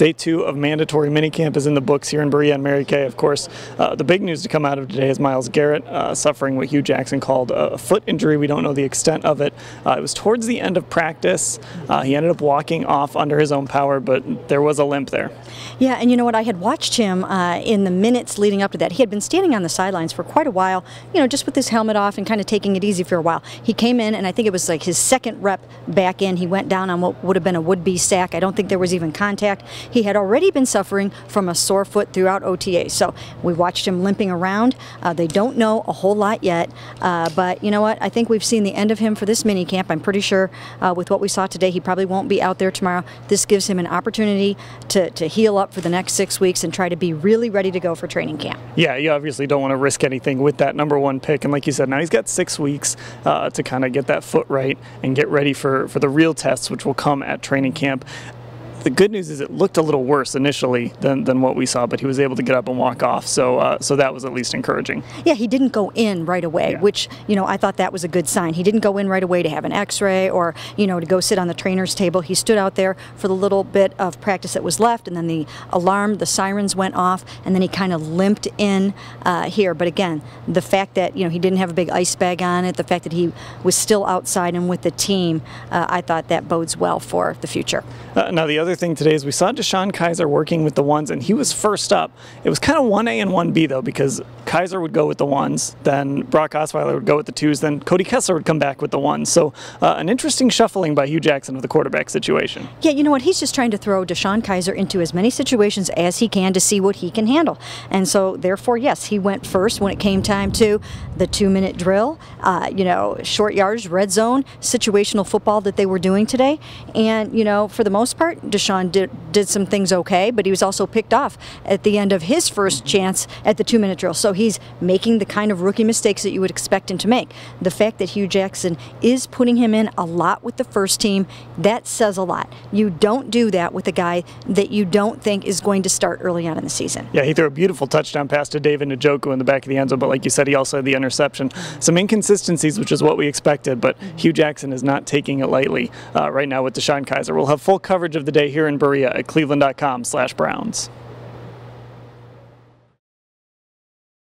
Day 2 of mandatory minicamp is in the books here in Berea and Mary Kay, of course. The big news to come out of today is Myles Garrett suffering what Hugh Jackson called a foot injury. We don't know the extent of it. It was towards the end of practice. He ended up walking off under his own power, but there was a limp there. Yeah, and you know what? I had watched him in the minutes leading up to that. He had been standing on the sidelines for quite a while, you know, just with his helmet off and kind of taking it easy for a while. He came in, and I think it was like his second rep back in. He went down on what would have been a would-be sack. I don't think there was even contact. He had already been suffering from a sore foot throughout OTA, so we watched him limping around. They don't know a whole lot yet, but you know what? I think we've seen the end of him for this minicamp. I'm pretty sure with what we saw today, he probably won't be out there tomorrow. This gives him an opportunity to heal up for the next 6 weeks and try to be really ready to go for training camp. Yeah, you obviously don't want to risk anything with that #1 pick, and like you said, now he's got 6 weeks to kind of get that foot right and get ready for the real tests, which will come at training camp. The good news is it looked a little worse initially than what we saw, but he was able to get up and walk off, so so that was at least encouraging. Yeah, he didn't go in right away, which, you know, I thought that was a good sign. He didn't go in right away to have an x-ray or, you know, to go sit on the trainer's table. He stood out there for the little bit of practice that was left, and then the alarm, the sirens went off, and then he kind of limped in here. But again, the fact that, you know, he didn't have a big ice bag on it, the fact that he was still outside and with the team, I thought that bodes well for the future. Now the other thing today is we saw DeShone Kizer working with the ones, and he was first up. It was kind of 1A and 1B though, because Kizer would go with the ones, then Brock Osweiler would go with the twos, then Cody Kessler would come back with the ones. So an interesting shuffling by Hugh Jackson of the quarterback situation. Yeah, you know what? He's just trying to throw DeShone Kizer into as many situations as he can to see what he can handle. And so therefore, yes, he went first when it came time to the 2-minute drill, you know, short yards, red zone, situational football that they were doing today. And, you know, for the most part, DeShone did some things okay, but he was also picked off at the end of his first chance at the 2-minute drill. So he's making the kind of rookie mistakes that you would expect him to make. The fact that Hugh Jackson is putting him in a lot with the first team, that says a lot. You don't do that with a guy that you don't think is going to start early on in the season. Yeah, he threw a beautiful touchdown pass to David Njoku in the back of the end zone, but like you said, he also had the interception. Some inconsistencies, which is what we expected, but Hugh Jackson is not taking it lightly right now with DeShone Kizer. We'll have full coverage of the day here in Berea at cleveland.com/Browns.